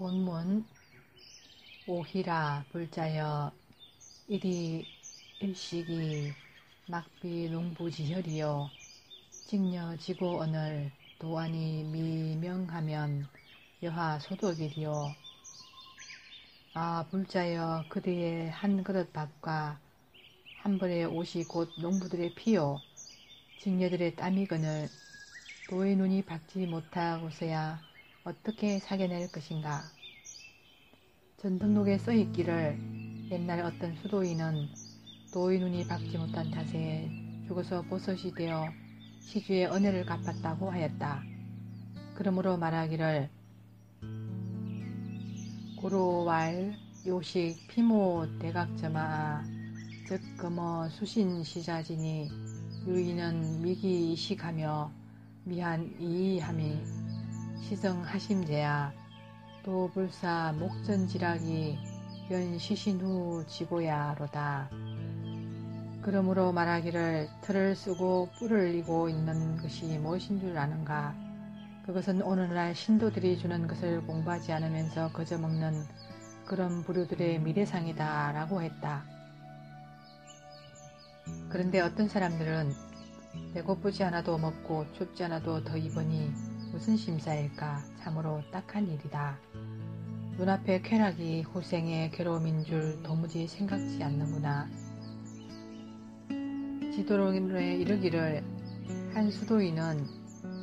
본문 오히라 불자여 일이 일식이 막비 농부지혈이요 직녀 지고 언을 도안이 미명하면 여하 소독이리요. 아 불자여 그대의 한 그릇 밥과 한 벌의 옷이 곧 농부들의 피요 직녀들의 땀이거늘 도의 눈이 박지 못하고서야 어떻게 사겨낼 것인가. 전등록에 써있기를 옛날 어떤 수도인은 도의 눈이 박지 못한 탓에 죽어서 보섯이 되어 시주의 은혜를 갚았다고 하였다. 그러므로 말하기를 고로왈 요식 피모 대각점아 즉 금어 수신 시자지니 유인은 미기 이식하며 미한 이의함이 시성하심제야 또 불사 목전지락이 연 시신 후 지고야로다. 그러므로 말하기를 틀을 쓰고 뿔을 이고 있는 것이 무엇인 줄 아는가. 그것은 오늘날 신도들이 주는 것을 공부하지 않으면서 거저 먹는 그런 부류들의 미래상이다 라고 했다. 그런데 어떤 사람들은 배고프지 않아도 먹고 춥지 않아도 더 입으니 무슨 심사일까. 참으로 딱한 일이다. 눈앞에 쾌락이 후생의 괴로움인 줄 도무지 생각지 않는구나. 지도론에 이르기를 한 수도인은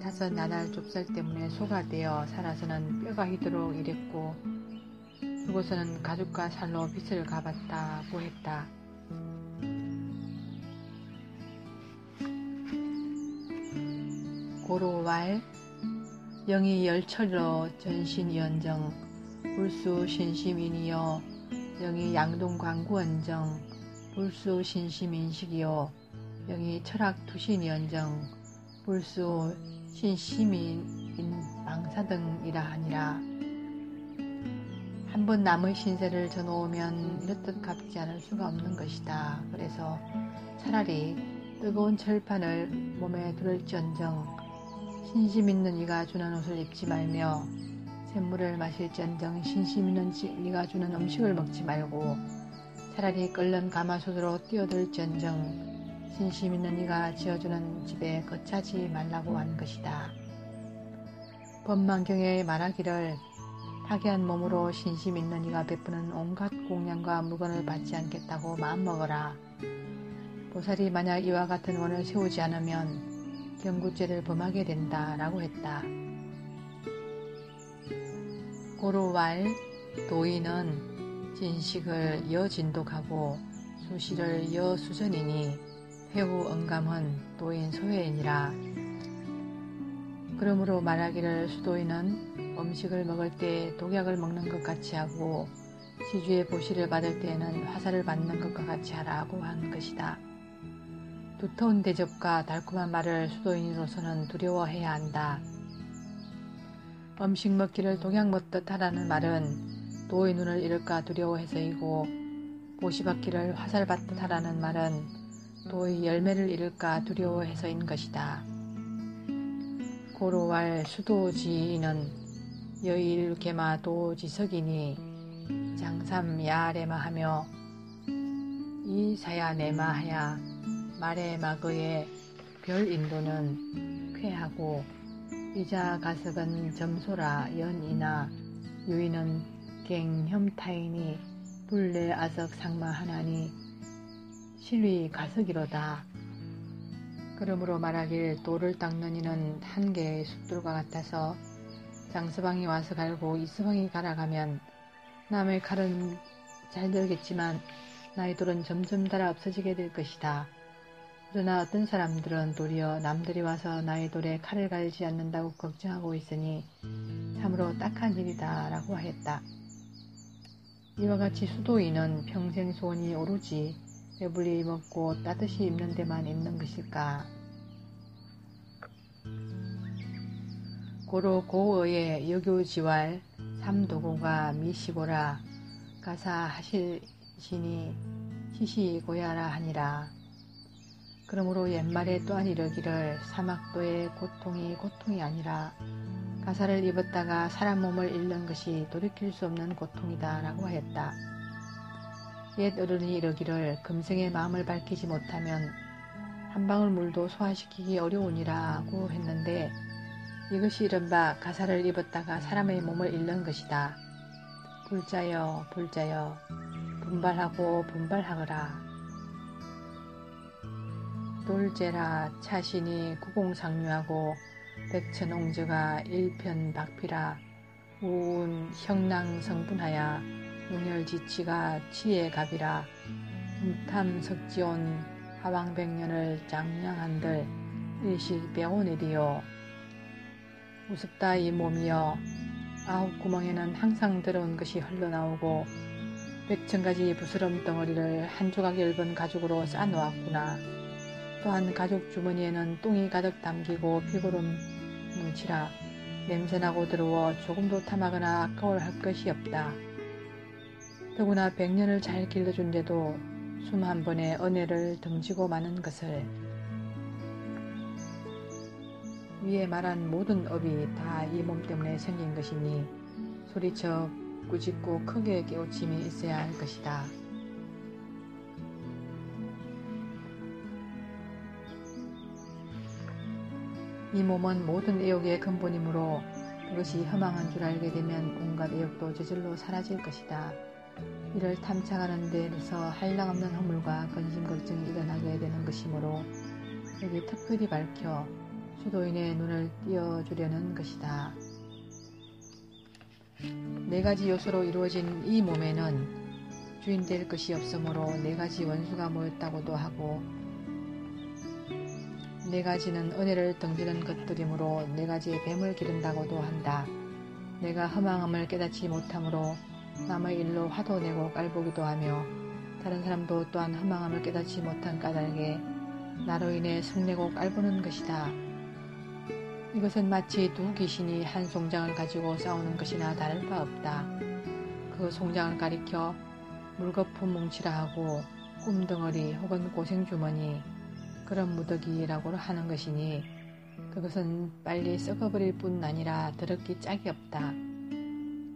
다섯 나날 좁쌀 때문에 소가 되어 살아서는 뼈가 희도록 일했고 죽어서는 가죽과 살로 빚을 갚았다고 했다. 고로왈 영이 열철로 전신이언정 불수 신심인이요 영이 양동광구언정 불수 신심인식이요 영이 철학투신이언정 불수 신심인 망사등이라 하니라. 한번 남의 신세를 져놓으면 이렇듯 갚지 않을 수가 없는 것이다. 그래서 차라리 뜨거운 철판을 몸에 두를지언정 신심 있는 이가 주는 옷을 입지 말며 샘물을 마실지언정 신심 있는 이가 주는 음식을 먹지 말고 차라리 끓는 가마솥으로 뛰어들지언정 신심 있는 이가 지어주는 집에 거차지 말라고 한 것이다. 법만경에 말하기를 파괴한 몸으로 신심 있는 이가 베푸는 온갖 공양과 물건을 받지 않겠다고 마음먹어라. 보살이 만약 이와 같은 원을 세우지 않으면 경구죄를 범하게 된다 라고 했다. 고로왈 도인은 진식을 여진독하고 수시를 여수전이니 회후 응감은 도인 소회이니라. 그러므로 말하기를 수도인은 음식을 먹을 때 독약을 먹는 것 같이 하고 시주의 보시를 받을 때에는 화살을 받는 것과 같이 하라고 한 것이다. 두터운 대접과 달콤한 말을 수도인으로서는 두려워해야 한다. 음식 먹기를 독약 먹듯 하라는 말은 도의 눈을 잃을까 두려워해서이고 보시 받기를 화살 받듯 하라는 말은 도의 열매를 잃을까 두려워해서인 것이다. 고로왈 수도지인은 여일개마 도지석이니 장삼야레마 하며 이사야네마 하야 마레마거의 별인도는 쾌하고 이자가석은 점소라 연이나 유인은 갱혐타이니 불레아석 상마하나니 실위 가석이로다. 그러므로 말하길 돌을 닦는 이는 한 개의 숫돌과 같아서 장서방이 와서 갈고 이서방이 갈아가면 남의 칼은 잘 들겠지만 나의 돌은 점점 닳아 없어지게 될 것이다. 그러나 어떤 사람들은 도리어 남들이 와서 나의 돌에 칼을 갈지 않는다고 걱정하고 있으니 참으로 딱한 일이다 라고 하였다. 이와 같이 수도인은 평생 소원이 오로지 배불리 먹고 따뜻이 입는 데만 있는 것일까. 고로 고의의 여교지왈 삼도고가 미시고라 가사하실시니 시시고야라 하니라. 그러므로 옛말에 또한 이르기를 사막도의 고통이 고통이 아니라 가사를 입었다가 사람 몸을 잃는 것이 돌이킬 수 없는 고통이다 라고 하였다. 옛 어른이 이러기를 금생의 마음을 밝히지 못하면 한 방울 물도 소화시키기 어려우니라고 했는데, 이것이 이른바 가사를 입었다가 사람의 몸을 잃는 것이다. 불자여 불자여 분발하고 분발하거라. 돌제라 차신이 구공상류하고 백천옹저가 일편박피라. 우운 형랑성분하야 용열지치가 치예갑이라. um탐석지온 하왕백년을 장량한들 일식배온이리요. 우습다 이 몸이여. 아홉 구멍에는 항상 더러운 것이 흘러나오고 백천가지 부스럼 덩어리를 한 조각 얇은 가죽으로 싸놓았구나. 또한 가죽 주머니에는 똥이 가득 담기고 피고름 뭉치라. 냄새나고 더러워 조금도 탐하거나 아까울 할 것이 없다. 더구나 100년을 잘 길러준데도 숨 한 번에 은혜를 등지고 마는 것을. 위에 말한 모든 업이 다 이 몸 때문에 생긴 것이니 소리쳐 꾸짖고 크게 깨우침이 있어야 할 것이다. 이 몸은 모든 애욕의 근본이므로 그것이 허망한 줄 알게 되면 온갖 애욕도 저절로 사라질 것이다. 이를 탐착하는 데에서 한량없는 허물과 근심 걱정이 일어나게 되는 것이므로 여기 특별히 밝혀 수도인의 눈을 띄워주려는 것이다. 네 가지 요소로 이루어진 이 몸에는 주인 될 것이 없으므로 네 가지 원수가 모였다고도 하고, 네 가지는 은혜를 등지는 것들이므로 네 가지의 뱀을 기른다고도 한다. 내가 허망함을 깨닫지 못하므로 남의 일로 화도 내고 깔보기도 하며, 다른 사람도 또한 허망함을 깨닫지 못한 까닭에 나로 인해 성내고 깔보는 것이다. 이것은 마치 두 귀신이 한 송장을 가지고 싸우는 것이나 다를 바 없다. 그 송장을 가리켜 물거품 뭉치라 하고 꿈덩어리 혹은 고생주머니, 그런 무더기라고 하는 것이니 그것은 빨리 썩어버릴 뿐 아니라 더럽기 짝이 없다.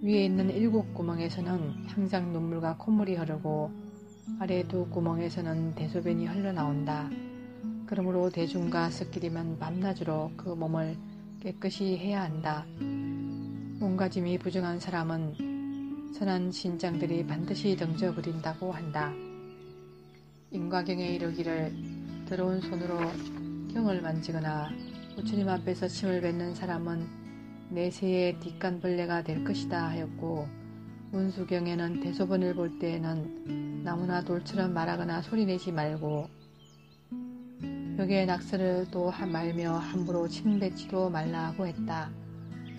위에 있는 7 구멍에서는 항상 눈물과 콧물이 흐르고 아래 2 구멍에서는 대소변이 흘러나온다. 그러므로 대중과 섞이려면 밤낮으로 그 몸을 깨끗이 해야 한다. 몸가짐이 부정한 사람은 선한 신장들이 반드시 등져버린다고 한다. 인과경에 이르기를 더러운 손으로 경을 만지거나 부처님 앞에서 침을 뱉는 사람은 내세의 뒷간벌레가 될 것이다 하였고, 운수경에는 대소변을 볼 때에는 나무나 돌처럼 말하거나 소리내지 말고 벽에 낙서를 또 말며 함부로 침 뱉지도 말라고 했다.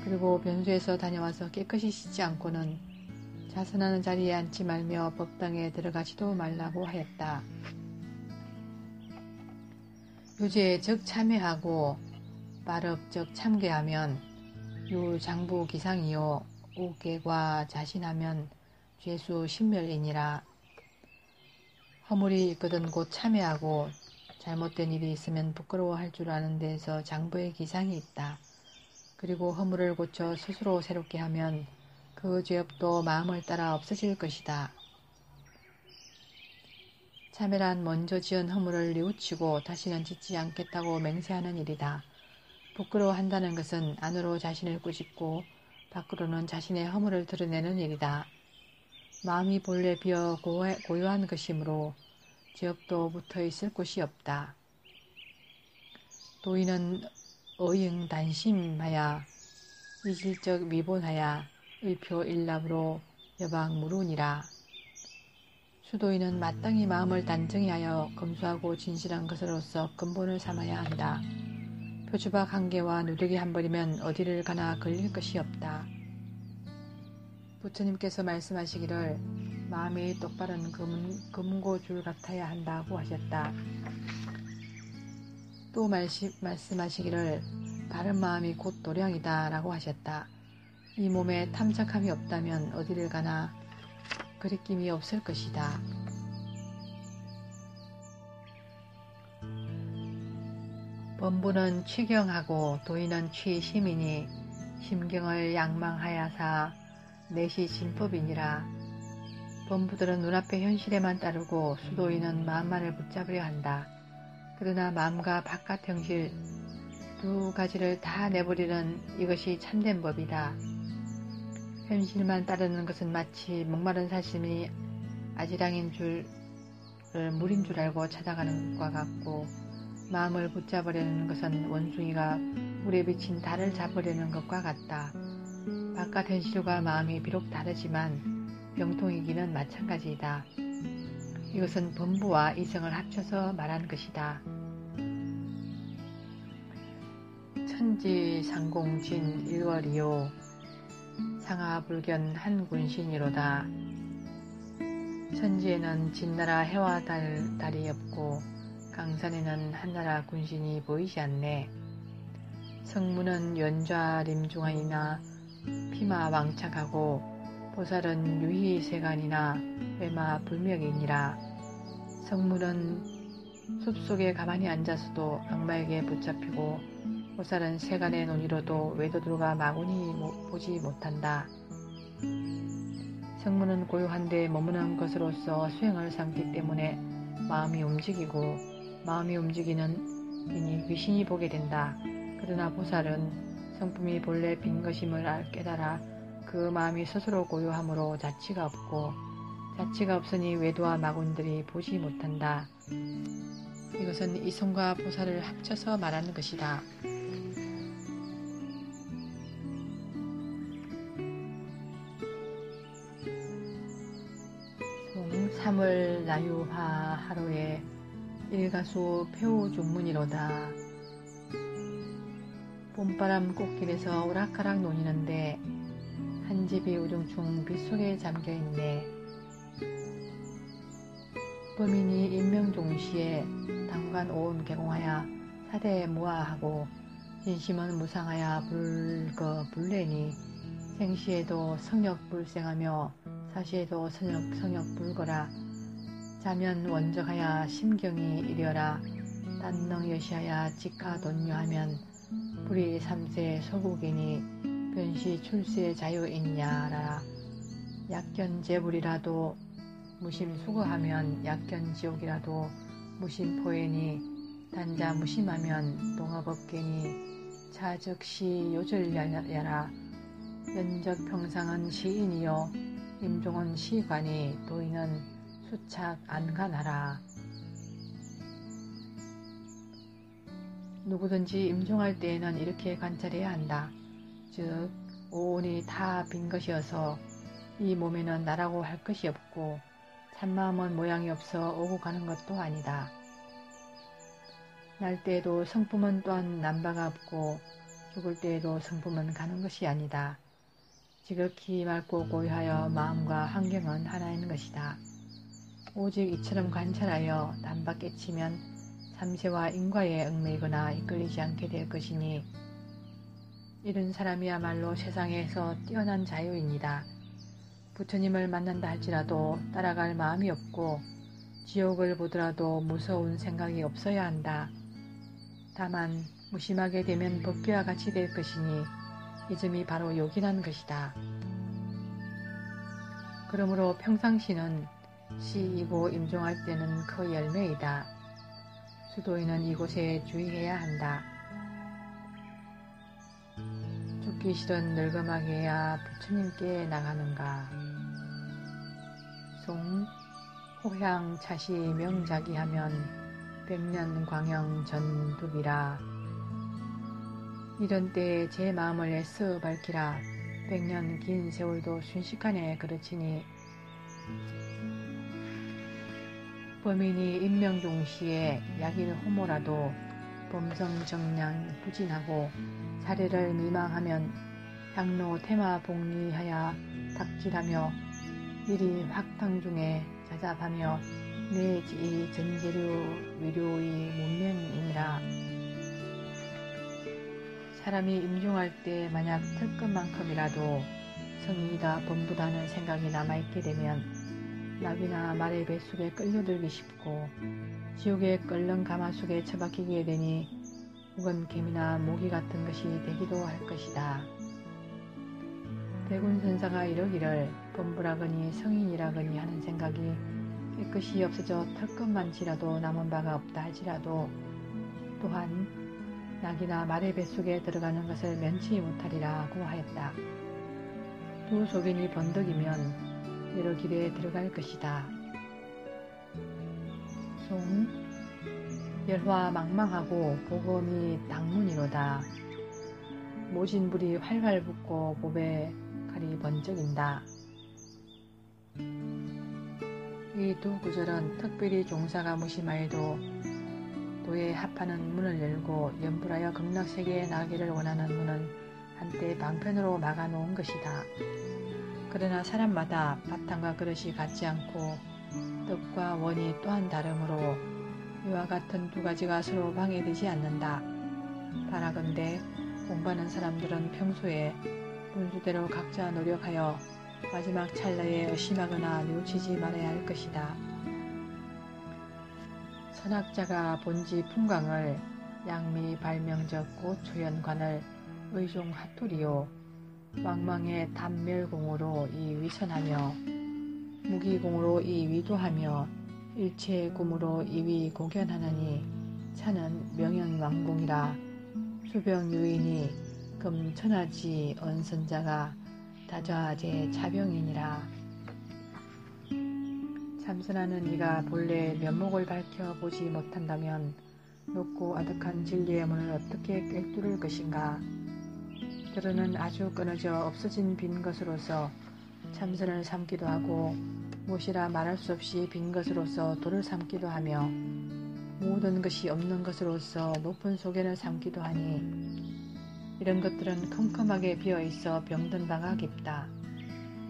그리고 변소에서 다녀와서 깨끗이 씻지 않고는 자선하는 자리에 앉지 말며 법당에 들어가지도 말라고 하였다. 유죄 즉 참회하고 발업 즉 참괴하면 유장부 기상이요 우계과 자신하면 죄수 신멸이니라. 허물이 있거든 곧 참회하고 잘못된 일이 있으면 부끄러워할 줄 아는 데에서 장부의 기상이 있다. 그리고 허물을 고쳐 스스로 새롭게 하면 그 죄업도 마음을 따라 없어질 것이다. 참회란 먼저 지은 허물을 뉘우치고 다시는 짓지 않겠다고 맹세하는 일이다. 부끄러워한다는 것은 안으로 자신을 꾸짖고 밖으로는 자신의 허물을 드러내는 일이다. 마음이 본래 비어 고요한 것이므로 죄업도 붙어있을 곳이 없다. 도인은 어잉단심하야 이질적 위본하야 의표일납으로 여방무룬이라. 수도인은 마땅히 마음을 단정히 하여 검소하고 진실한 것으로서 근본을 삼아야 한다. 표주박 한 개와 누더기 한 벌이면 어디를 가나 걸릴 것이 없다. 부처님께서 말씀하시기를 마음이 똑바른 금고줄 같아야 한다고 하셨다. 또 말씀하시기를 바른 마음이 곧 도량이다 라고 하셨다. 이 몸에 탐착함이 없다면 어디를 가나 거리낌이 없을 것이다. 범부는 취경하고 도인은 취심이니 심경을 양망하야사 내시 진법이니라. 범부들은 눈앞의 현실에만 따르고 수도인은 마음만을 붙잡으려 한다. 그러나 마음과 바깥 형실 두 가지를 다 내버리는 이것이 참된 법이다. 현실만 따르는 것은 마치 목마른 사슴이 아지랑인 줄을 물인 줄 알고 찾아가는 것과 같고, 마음을 붙잡으려는 것은 원숭이가 물에 비친 달을 잡으려는 것과 같다. 바깥 현실과 마음이 비록 다르지만 병통이기는 마찬가지이다. 이것은 범부와 이성을 합쳐서 말하는 것이다. 천지상공진 일월이요 상하불견 한군신이로다. 천지에는 진나라 해와 달이 없고 강산에는 한나라 군신이 보이지 않네. 성문은 연좌림중하이나 피마왕착하고 보살은 유희세간이나 외마불명이니라. 성문은 숲속에 가만히 앉아서도 악마에게 붙잡히고 보살은 세간의 논의로도 외도들과 마구니 보지 못한다. 성문은 고요한데 머무는 것으로서 수행을 삼기 때문에 마음이 움직이고, 마음이 움직이는 이니 귀신이 보게 된다. 그러나 보살은 성품이 본래 빈 것임을 깨달아 그 마음이 스스로 고요함으로 자취가 없고, 자취가 없으니 외도와 마군들이 보지 못한다. 이것은 이성과 보살을 합쳐서 말하는 것이다. 삼월 나유화 하루에 일가수 폐우중문이로다. 봄바람 꽃길에서 오락가락 논이는데 한 집이 우중충 빗속에 잠겨있네. 범인이 인명종시에 당관 오온 개공하여 사대에 무아하고 진심은 무상하여 불거불래니 생시에도 성역불생하며 사시에도 성역불거라. 자면 원적하여 심경이 이려라. 단능여시하여 직하돈유하면 불이 삼세 소국이니 변시 출세 자유있냐라. 약견제불이라도 무심수거하면 약견지옥이라도 무심포해니 단자 무심하면 동업업계니 차즉시 요절야라. 연적평상은 시인이요 임종은 시관이 도인은 수착 안간하라. 누구든지 임종할 때에는 이렇게 관찰해야 한다. 즉 오온이 다 빈 것이어서 이 몸에는 나라고 할 것이 없고 참마음은 모양이 없어 오고 가는 것도 아니다. 날 때에도 성품은 또한 남바가 없고 죽을 때에도 성품은 가는 것이 아니다. 지극히 맑고 고요하여 마음과 환경은 하나인 것이다. 오직 이처럼 관찰하여 단박 깨치면 삼세와 인과에 얽매이거나 이끌리지 않게 될 것이니 이런 사람이야말로 세상에서 뛰어난 자유인이다. 부처님을 만난다 할지라도 따라갈 마음이 없고 지옥을 보더라도 무서운 생각이 없어야 한다. 다만 무심하게 되면 법계와 같이 될 것이니 이 점이 바로 요긴한 것이다. 그러므로 평상시는 시이고 임종할 때는 그 열매이다. 수도인은 이곳에 주의해야 한다. 죽기 싫은 늙음하게야 부처님께 나가는가. 송 호향 차시 명자기하면 백년 광영 전두비라. 이런 때에 제 마음을 애써 밝히라. 백년 긴 세월도 순식간에 그르치니 범인이 인명종시에 약일 호모라도 범성정량 부진하고 사례를 미망하면 향로 태마 복리하여 닥질하며 일이 확탕 중에 자잡하며 내지 전제류 위료의 문명이니라. 사람이 임종할 때 만약 털끝만큼이라도 성인이다 범부다는 생각이 남아있게 되면 나비나 말의 뱃속에 끌려들기 쉽고 지옥의 끓는 가마속에 처박히게 되니 혹은 개미나 모기 같은 것이 되기도 할 것이다. 대군선사가 이러기를 범부라거니 성인이라거니 하는 생각이 깨끗이 없어져 털끝만치라도 남은 바가 없다 할지라도 또한 낙이나 말의 뱃속에 들어가는 것을 면치 못하리라고 하였다. 두 소견이 번덕이면 여러 길에 들어갈 것이다. 송 열화 망망하고 복음이 당문이로다. 모진불이 활활 붙고 봅에 칼이 번쩍인다. 이 두 구절은 특별히 종사가 무심하여도 도에 합하는 문을 열고 연불하여 극락세계에 나가기를 원하는 문은 한때 방편으로 막아놓은 것이다. 그러나 사람마다 바탕과 그릇이 같지 않고 뜻과 원이 또한 다르므로 이와 같은 두 가지가 서로 방해되지 않는다. 바라건대 공부하는 사람들은 평소에 분수대로 각자 노력하여 마지막 찰나에 의심하거나 뉘우치지 말아야 할 것이다. 선학자가 본지 풍광을 양미 발명적 고초연관을 의종 하투리요 왕망의 단멸공으로 이 위선하며 무기공으로 이 위도하며 일체 꿈으로 이위 고견하느니 차는 명현왕공이라 수병유인이 금천하지 언선자가 다좌제 자병이니라. 참선하는 이가 본래 면목을 밝혀보지 못한다면 높고 아득한 진리의 문을 어떻게 꿰뚫을 것인가. 때로는 아주 끊어져 없어진 빈 것으로서 참선을 삼기도 하고 무엇이라 말할 수 없이 빈 것으로서 도를 삼기도 하며 모든 것이 없는 것으로서 높은 소견을 삼기도 하니 이런 것들은 컴컴하게 비어있어 병든 바가 깊다.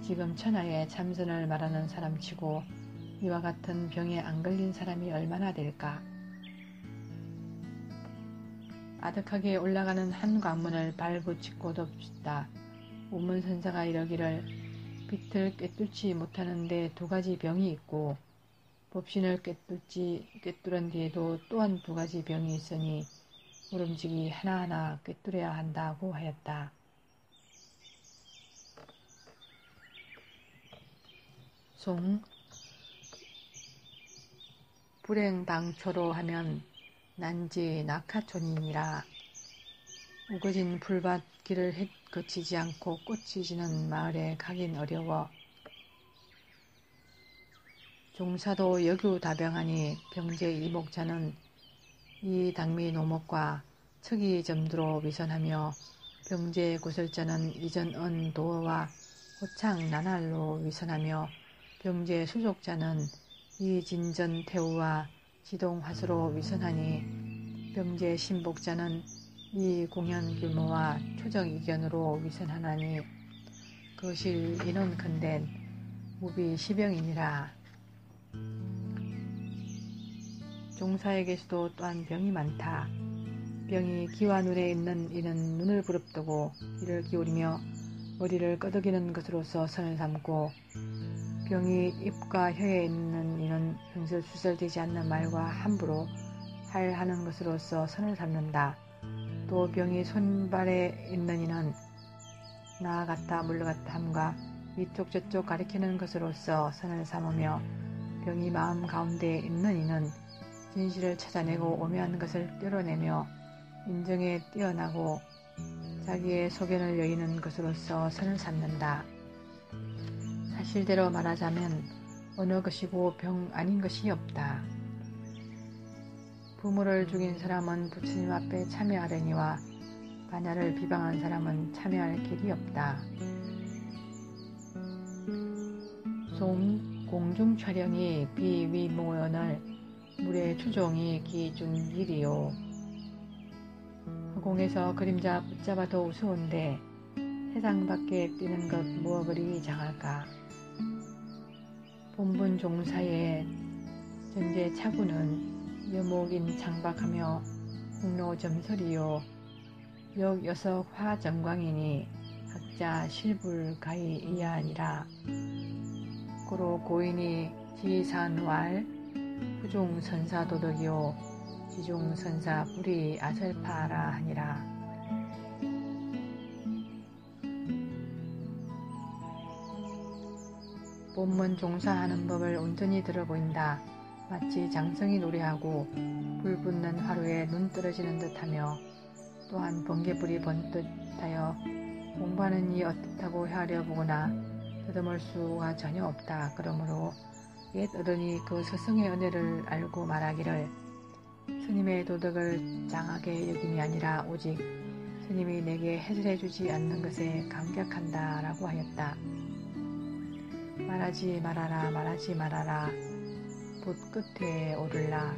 지금 천하에 참선을 말하는 사람치고 이와 같은 병에 안 걸린 사람이 얼마나 될까. 아득하게 올라가는 한 관문을 발붙이고 덮시다. 우문선사가 이러기를 빛을 꿰뚫지 못하는데 두 가지 병이 있고 법신을 꿰뚫은 뒤에도 또한 두 가지 병이 있으니 모름지기 하나하나 꿰뚫어야 한다고 하였다. 송 불행방초로 하면 난지 낙하촌이니라. 우거진 풀밭 길을 거치지 않고 꽃이 지는 마을에 가긴 어려워. 종사도 여규다병하니 병제 이목자는 이 당미 노목과 척이 점두로 위선하며 병제 구설자는 이전 은 도어와 호창 나날로 위선하며 병제 수족자는 이 진전 태우와 지동 화수로 위선하니 병제 신복자는 이 공연 규모와 초정 이견으로 위선하나니 거실 인원 큰덴 무비 시병이니라. 종사에게서도 또한 병이 많다. 병이 기와 눈에 있는 이는 눈을 부릅뜨고 이를 기울이며 머리를 끄덕이는 것으로서 선을 삼고 병이 입과 혀에 있는 이는 횡설수설되지 않는 말과 함부로 하는 것으로서 선을 삼는다. 또 병이 손발에 있는 이는 나아갔다 물러갔다 함과 이쪽 저쪽 가리키는 것으로서 선을 삼으며 병이 마음 가운데 있는 이는 진실을 찾아내고 오묘한 것을 떼어내며 인정에 뛰어나고 자기의 소견을 여의는 것으로서 선을 삼는다. 사실대로 말하자면 어느 것이고 병 아닌 것이 없다. 부모를 죽인 사람은 부처님 앞에 참여하려니와 반야를 비방한 사람은 참여할 길이 없다. 송 공중 촬영이 비위모연을 물의 추종이 기중일이요. 허공에서 그림자 붙잡아도 우스운데 세상 밖에 뛰는 것 무엇 그리 장할까. 본분 종사의 전제 차구는 여목인 창박하며 공로점설이요 역여석 화정광이니 학자 실불가히 이하니라. 고로 고인이 지산왈 후종선사도덕이요 지종선사 불이 아설파라 하니라. 본문 종사하는 법을 온전히 들어보인다. 마치 장성이 노래하고 불 붙는 화로에 눈 떨어지는 듯하며 또한 번개불이 번듯 하여 공부하는 이 어떻다고 헤아려 보거나 더듬을 수가 전혀 없다. 그러므로 옛 어른이 그 스승의 은혜를 알고 말하기를 스님의 도덕을 장하게 여김이 아니라 오직 스님이 내게 해설해 주지 않는 것에 감격한다 라고 하였다. 말하지 말아라, 말하지 말아라, 붓 끝에 오를라.